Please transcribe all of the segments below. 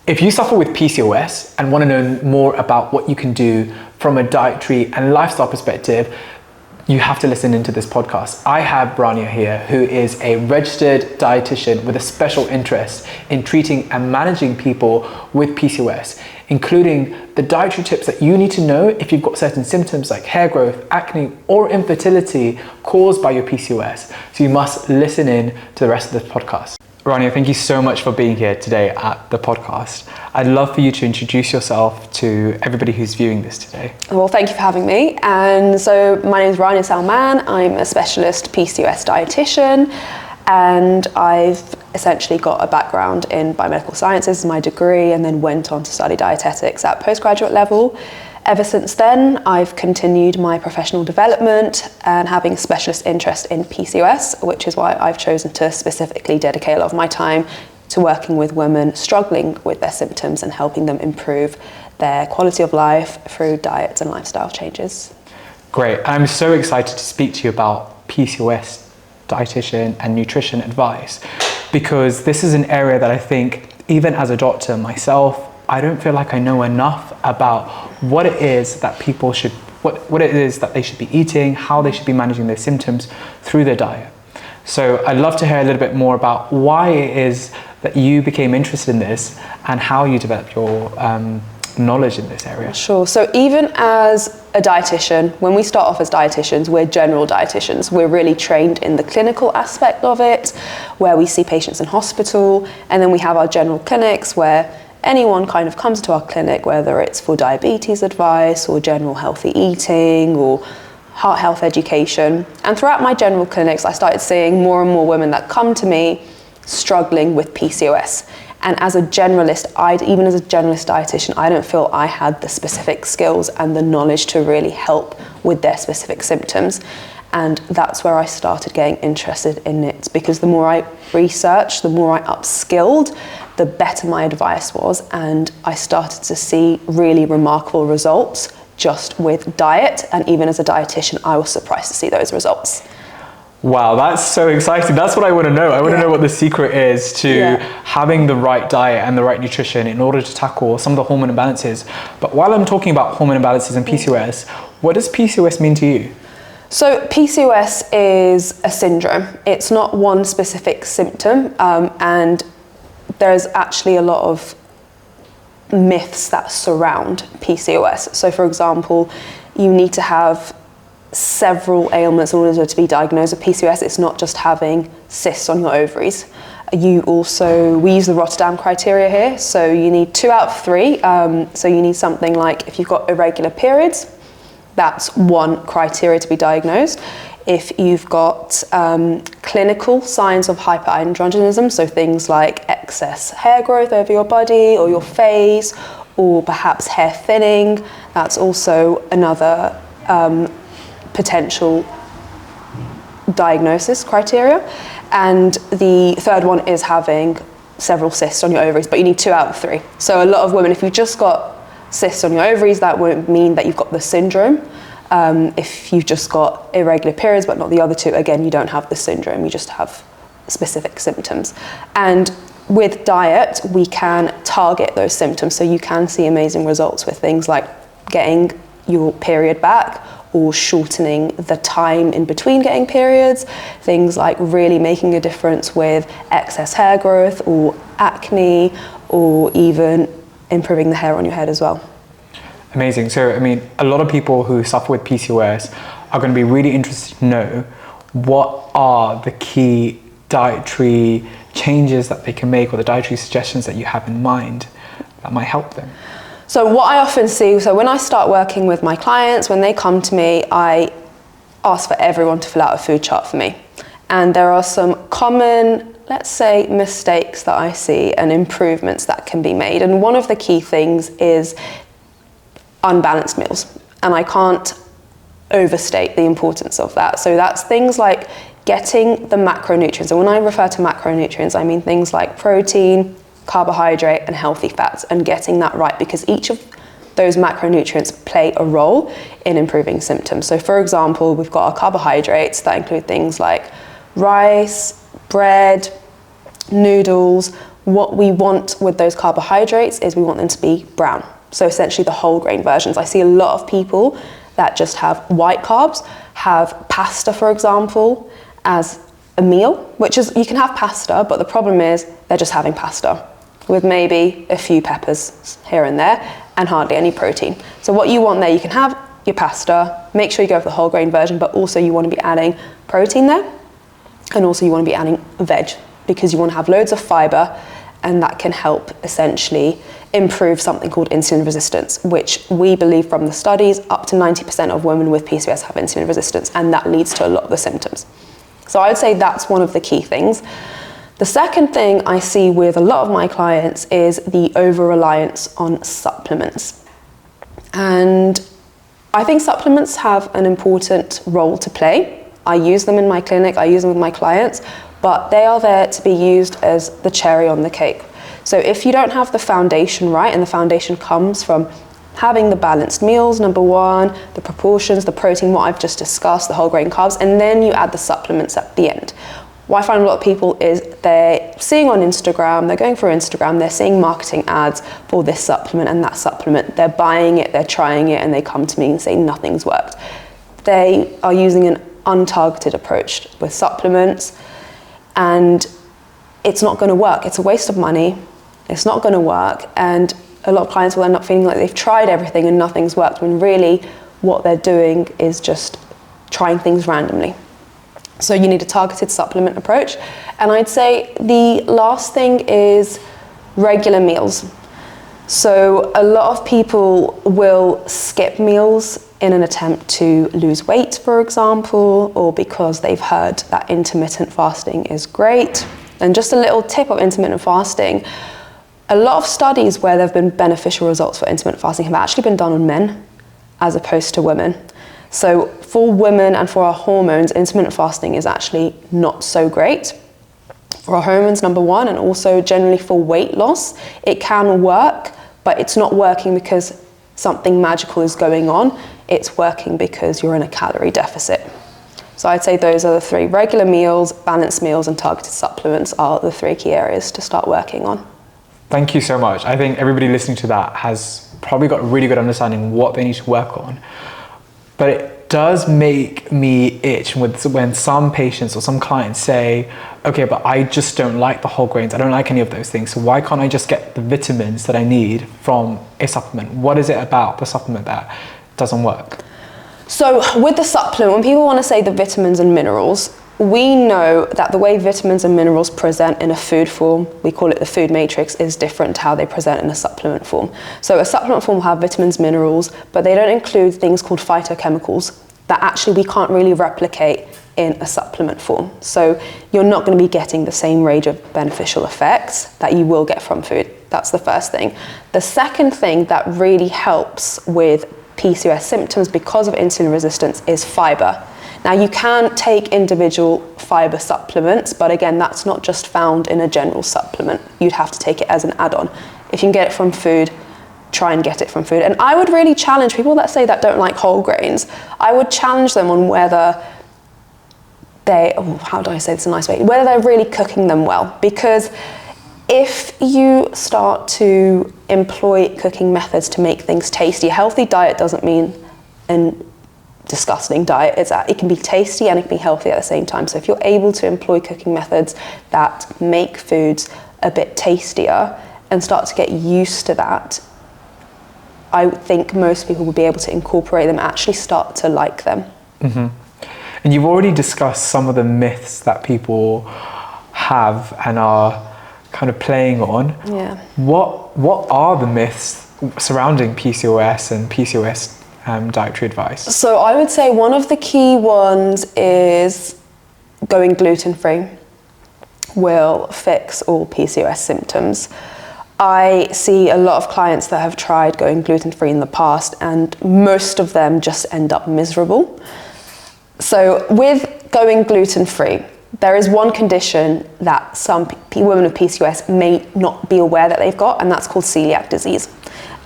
If you suffer with PCOS and want to know more about what you can do from a dietary and lifestyle perspective, you have to listen into this podcast. I have Rania here, who is a registered dietitian with a special interest in treating and managing people with PCOS, including the dietary tips that you need to know if you've got certain symptoms like hair growth, acne, or infertility caused by your PCOS. So you must listen in to the rest of this podcast. Rania, thank you so much for being here today at the podcast. I'd love for you to introduce yourself to everybody who's viewing this today. Well, thank you for having me. And so my name is Rania Salman. I'm a specialist PCOS dietitian, and I've essentially got a background in biomedical sciences, my degree, and then went on to study dietetics at postgraduate level. Ever since then, I've continued my professional development and having a specialist interest in PCOS, which is why I've chosen to specifically dedicate a lot of my time to working with women struggling with their symptoms and helping them improve their quality of life through diets and lifestyle changes. Great. I'm so excited to speak to you about PCOS dietitian and nutrition advice, because this is an area that I think, even as a doctor myself, I don't feel like I know enough about what it is that people should, what it is that they should be eating, how they should be managing their symptoms through their diet. So I'd love to hear a little bit more about why it is that you became interested in this and how you developed your knowledge in this area. Sure. So even as a dietitian, when we start off as dietitians, we're general dietitians. We're really trained in the clinical aspect of it, where we see patients in hospital, and then we have our general clinics where anyone kind of comes to our clinic, whether it's for diabetes advice or general healthy eating or heart health education. And throughout my general clinics, I started seeing more and more women that come to me struggling with PCOS. And as a generalist, even as a generalist dietitian, I don't feel I had the specific skills and the knowledge to really help with their specific symptoms. And that's where I started getting interested in it, because the more I researched, the more I upskilled, the better my advice was. And I started to see really remarkable results just with diet. And even as a dietitian, I was surprised to see those results. Wow, that's so exciting. That's what I want to know. I want to know what the secret is to having the right diet and the right nutrition in order to tackle some of the hormone imbalances. But while I'm talking about hormone imbalances and PCOS, what does PCOS mean to you? So PCOS is a syndrome. It's not one specific symptom, and there's actually a lot of myths that surround PCOS. So for example, you need to have several ailments in order to be diagnosed with PCOS. It's not just having cysts on your ovaries. We use the Rotterdam criteria here. So you need 2 out of 3. So you need something like, if you've got irregular periods, that's one criteria to be diagnosed. If you've got clinical signs of hyperandrogenism, so things like excess hair growth over your body or your face, or perhaps hair thinning, that's also another potential diagnosis criteria. And the third one is having several cysts on your ovaries, but you need 2 out of 3. So a lot of women, if you've just got cysts on your ovaries, that won't mean that you've got the syndrome. If you've just got irregular periods but not the other 2, again, you don't have the syndrome, you just have specific symptoms. And with diet, we can target those symptoms, so you can see amazing results with things like getting your period back or shortening the time in between getting periods, things like really making a difference with excess hair growth or acne, or even improving the hair on your head as well. Amazing. So, I mean, a lot of people who suffer with PCOS are going to be really interested to know what are the key dietary changes that they can make, or the dietary suggestions that you have in mind that might help them. So what I often see, so when I start working with my clients, when they come to me, I ask for everyone to fill out a food chart for me. And there are some common, let's say, mistakes that I see and improvements that can be made. And one of the key things is unbalanced meals. And I can't overstate the importance of that. So that's things like getting the macronutrients. And when I refer to macronutrients, I mean things like protein, carbohydrate, and healthy fats, and getting that right, because each of those macronutrients play a role in improving symptoms. So for example, we've got our carbohydrates that include things like rice, bread, noodles, What we want with those carbohydrates is we want them to be brown. So essentially the whole grain versions. I see a lot of people that just have white carbs, have pasta, for example, as a meal, which is, you can have pasta, but the problem is they're just having pasta with maybe a few peppers here and there and hardly any protein. So what you want there, you can have your pasta, make sure you go for the whole grain version, but also you want to be adding protein there, and also you want to be adding veg, because you want to have loads of fiber, and that can help essentially improve something called insulin resistance, which we believe from the studies, up to 90% of women with PCOS have insulin resistance, and that leads to a lot of the symptoms. So I would say that's one of the key things. The second thing I see with a lot of my clients is the over-reliance on supplements. And I think supplements have an important role to play. I use them in my clinic, I use them with my clients, but they are there to be used as the cherry on the cake. So if you don't have the foundation right, and the foundation comes from having the balanced meals, number one, the proportions, the protein, what I've just discussed, the whole grain carbs, and then you add the supplements at the end. What I find a lot of people is they're seeing on Instagram, they're going through Instagram, they're seeing marketing ads for this supplement and that supplement, they're buying it, they're trying it, and they come to me and say nothing's worked. They are using an untargeted approach with supplements, and it's not going to work. It's a waste of money. It's not going to work, and a lot of clients will end up feeling like they've tried everything and nothing's worked, when really what they're doing is just trying things randomly. So you need a targeted supplement approach. And I'd say the last thing is regular meals. So a lot of people will skip meals in an attempt to lose weight, for example, or because they've heard that intermittent fasting is great. And just a little tip of intermittent fasting, a lot of studies where there have been beneficial results for intermittent fasting have actually been done on men as opposed to women. So for women and for our hormones, intermittent fasting is actually not so great. For our hormones, number one, and also generally for weight loss, it can work, but it's not working because something magical is going on. It's working because you're in a calorie deficit. So I'd say those are the three: regular meals, balanced meals, and targeted supplements are the three key areas to start working on. Thank you so much. I think everybody listening to that has probably got a really good understanding what they need to work on. But it does make me itch when some patients or some clients say, okay, but I just don't like the whole grains. I don't like any of those things. So why can't I just get the vitamins that I need from a supplement? What is it about the supplement that doesn't work? So with the supplement, when people want to say the vitamins and minerals, we know that the way vitamins and minerals present in a food form, we call it the food matrix, is different to how they present in a supplement form. So a supplement form will have vitamins, minerals, but they don't include things called phytochemicals that actually we can't really replicate in a supplement form. So you're not going to be getting the same range of beneficial effects that you will get from food. That's the first thing. The second thing that really helps with PCOS symptoms because of insulin resistance is fiber. Now you can take individual fiber supplements, but again, that's not just found in a general supplement. You'd have to take it as an add-on. If you can get it from food, try and get it from food. And I would really challenge people that say that don't like whole grains. I would challenge them on whether how do I say this in a nice way? Whether they're really cooking them well. Because if you start to employ cooking methods to make things tasty, a healthy diet doesn't mean an disgusting diet. It can be tasty and it can be healthy at the same time. So if you're able to employ cooking methods that make foods a bit tastier and start to get used to that, I think most people will be able to incorporate them, actually start to like them. Mm-hmm. And you've already discussed some of the myths that people have and are kind of playing on. Yeah. What are the myths surrounding PCOS and PCOS dietary advice? So I would say one of the key ones is going gluten-free will fix all PCOS symptoms. I see a lot of clients that have tried going gluten-free in the past, and most of them just end up miserable. So with going gluten-free, there is one condition that some women with PCOS may not be aware that they've got, and that's called celiac disease.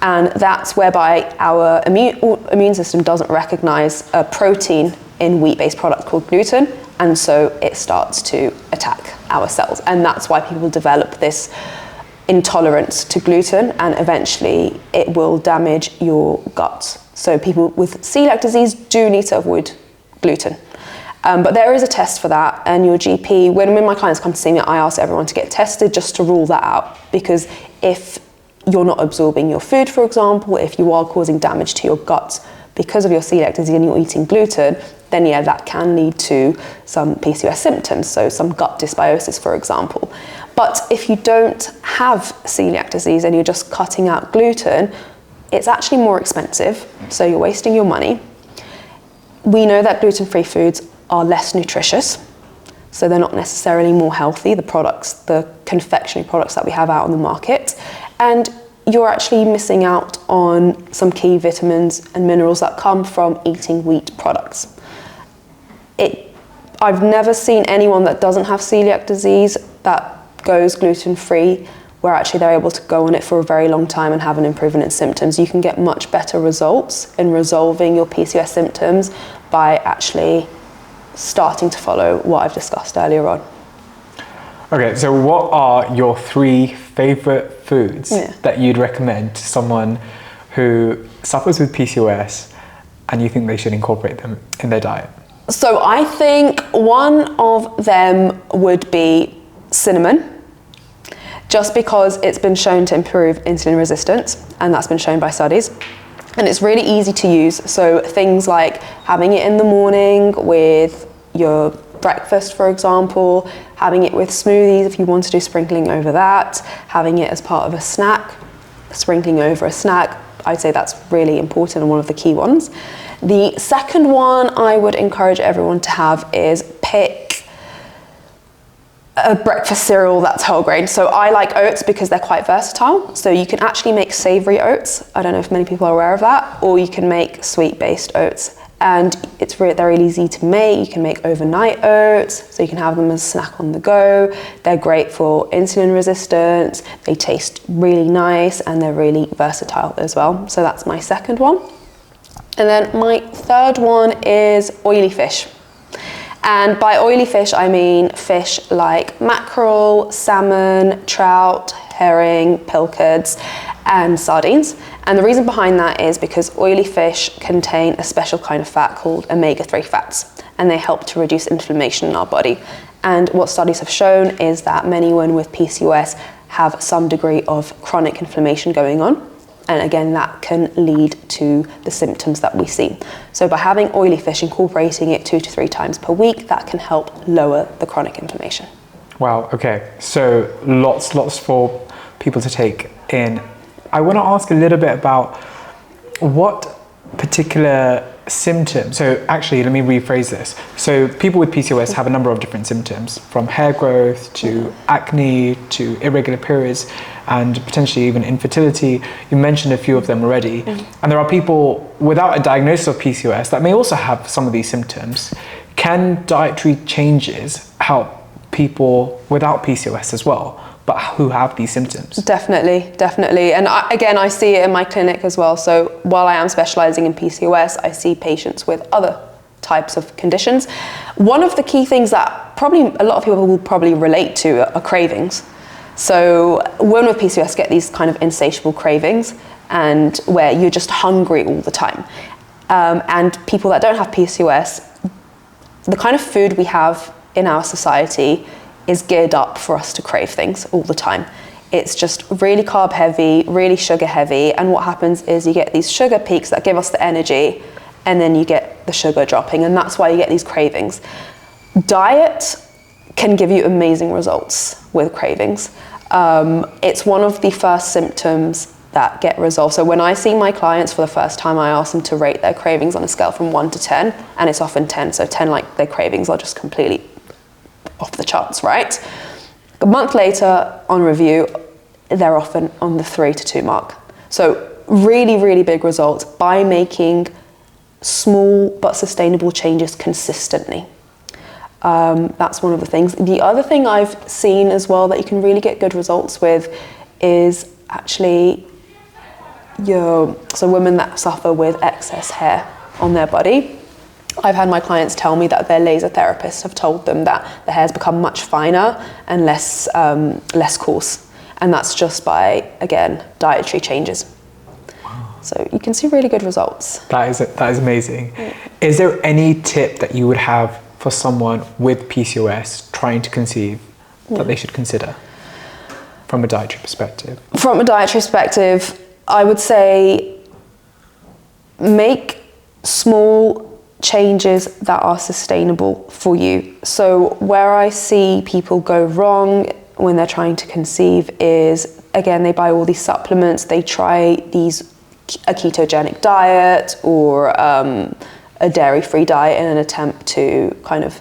And that's whereby our immune system doesn't recognize a protein in wheat-based product called gluten, and so it starts to attack our cells. And that's why people develop this intolerance to gluten, and eventually it will damage your gut. So people with celiac disease do need to avoid gluten. But there is a test for that, and your GP, when my clients come to see me, I ask everyone to get tested just to rule that out, because if you're not absorbing your food, for example, if you are causing damage to your gut because of your celiac disease and you're eating gluten, then yeah, that can lead to some PCOS symptoms, so some gut dysbiosis, for example. But if you don't have celiac disease and you're just cutting out gluten, it's actually more expensive, so you're wasting your money. We know that gluten-free foods are less nutritious, so they're not necessarily more healthy, the products, the confectionery products that we have out on the market, and you're actually missing out on some key vitamins and minerals that come from eating wheat products. I've never seen anyone that doesn't have celiac disease that goes gluten-free where actually they're able to go on it for a very long time and have an improvement in symptoms. You can get much better results in resolving your PCOS symptoms by actually starting to follow what I've discussed earlier on. Okay, so what are your 3 favorite foods that you'd recommend to someone who suffers with PCOS and you think they should incorporate them in their diet? So I think one of them would be cinnamon, just because it's been shown to improve insulin resistance, and that's been shown by studies. And it's really easy to use, so things like having it in the morning with your breakfast, for example, having it with smoothies if you want to do sprinkling over that, having it as part of a snack, sprinkling over a snack. I'd say that's really important and one of the key ones. The second one I would encourage everyone to have is pick a breakfast cereal that's whole grain. So I like oats because they're quite versatile. So you can actually make savory oats. I don't know if many people are aware of that, or you can make sweet-based oats. And they're really easy to make. You can make overnight oats, so you can have them as a snack on the go. They're great for insulin resistance. They taste really nice and they're really versatile as well. So that's my second one. And then my third one is oily fish. And by oily fish, I mean fish like mackerel, salmon, trout, herring, pilchards, and sardines. And the reason behind that is because oily fish contain a special kind of fat called omega-3 fats, and they help to reduce inflammation in our body. And what studies have shown is that many women with PCOS have some degree of chronic inflammation going on. And again, that can lead to the symptoms that we see. So by having oily fish, incorporating it 2 to 3 times per week, that can help lower the chronic inflammation. Wow, okay. So lots for people to take in. I want to ask a little bit about what particular symptoms, so actually let me rephrase this. So people with PCOS have a number of different symptoms, from hair growth to acne to irregular periods and potentially even infertility. You mentioned a few of them already. And there are people without a diagnosis of PCOS that may also have some of these symptoms. Can dietary changes help people without PCOS as well, but who have these symptoms? Definitely. And I see it in my clinic as well. So while I am specializing in PCOS, I see patients with other types of conditions. One of the key things that probably a lot of people will probably relate to are cravings. So women with PCOS get these kind of insatiable cravings, and where you're just hungry all the time. And people that don't have PCOS, the kind of food we have in our society is geared up for us to crave things all the time. It's just really carb heavy, really sugar heavy, and what happens is you get these sugar peaks that give us the energy, and then you get the sugar dropping, and that's why you get these cravings. Diet can give you amazing results with cravings. It's one of the first symptoms that get resolved. So when I see my clients for the first time, I ask them to rate their cravings on a scale from 1 to 10, and it's often 10. So 10, like their cravings are just completely off the charts, right? A month later on review, they're often on the 3 to 2 mark. So really big results by making small but sustainable changes consistently. That's one of the things. The other thing I've seen as well that you can really get good results with is actually so women that suffer with excess hair on their body. I've had my clients tell me that their laser therapists have told them that the hair's become much finer and less coarse. And that's just by, again, dietary changes. So you can see really good results. That is amazing. Is there any tip that you would have for someone with PCOS trying to conceive that they should consider from a dietary perspective? From a dietary perspective, I would say make small changes that are sustainable for you. So where I see people go wrong when they're trying to conceive is, again, they buy all these supplements, they try a ketogenic diet or a dairy-free diet in an attempt to kind of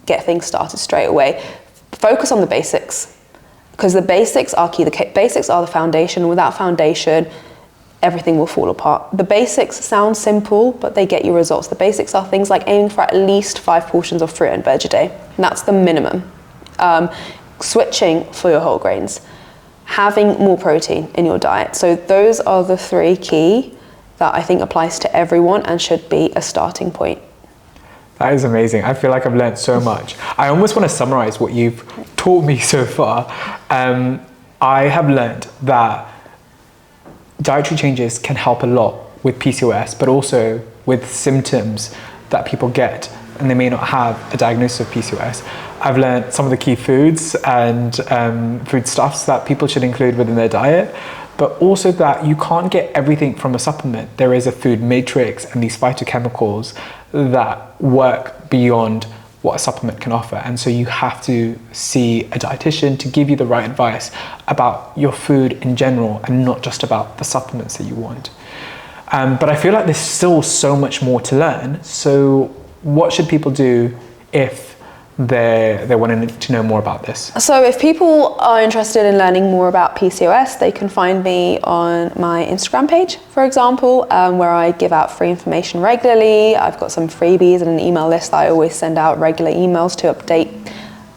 get things started straight away. Focus on the basics, because the basics are key. The basics are the foundation. Without foundation, everything will fall apart. The basics sound simple, but they get you results. The basics are things like aiming for at least 5 portions of fruit and veg a day, and that's the minimum. Switching for your whole grains, having more protein in your diet. So those are the 3 key that I think applies to everyone and should be a starting point. That is amazing. I feel like I've learned so much. I almost want to summarize what you've taught me so far. I have learned that dietary changes can help a lot with PCOS, but also with symptoms that people get and they may not have a diagnosis of PCOS. I've learned some of the key foods and foodstuffs that people should include within their diet, but also that you can't get everything from a supplement. There is a food matrix and these phytochemicals that work beyond what a supplement can offer. And so you have to see a dietitian to give you the right advice about your food in general and not just about the supplements that you want. But I feel like there's still so much more to learn. So what should people do if they're wanting to know more about this? So if people are interested in learning more about PCOS, they can find me on my Instagram page, for example, where I give out free information regularly. I've got some freebies and an email list that I always send out regular emails to update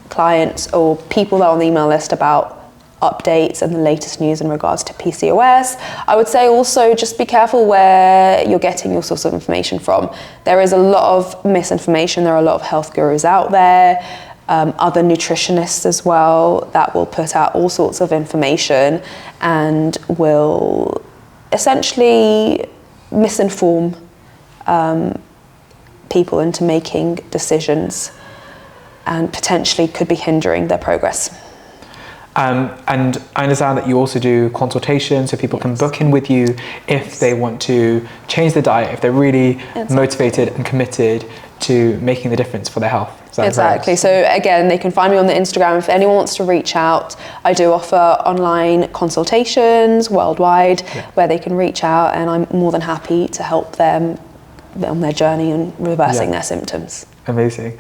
clients or people that are on the email list about updates and the latest news in regards to PCOS. I would say also just be careful where you're getting your source of information from. There is a lot of misinformation. There are a lot of health gurus out there, other nutritionists as well that will put out all sorts of information and will essentially misinform people into making decisions and potentially could be hindering their progress. And I understand that you also do consultations, so people can book in with you if they want to change their diet, if they're really motivated and committed to making the difference for their health. Exactly. So again, they can find me on the Instagram. If anyone wants to reach out, I do offer online consultations worldwide where they can reach out, and I'm more than happy to help them on their journey and reversing their symptoms. Amazing.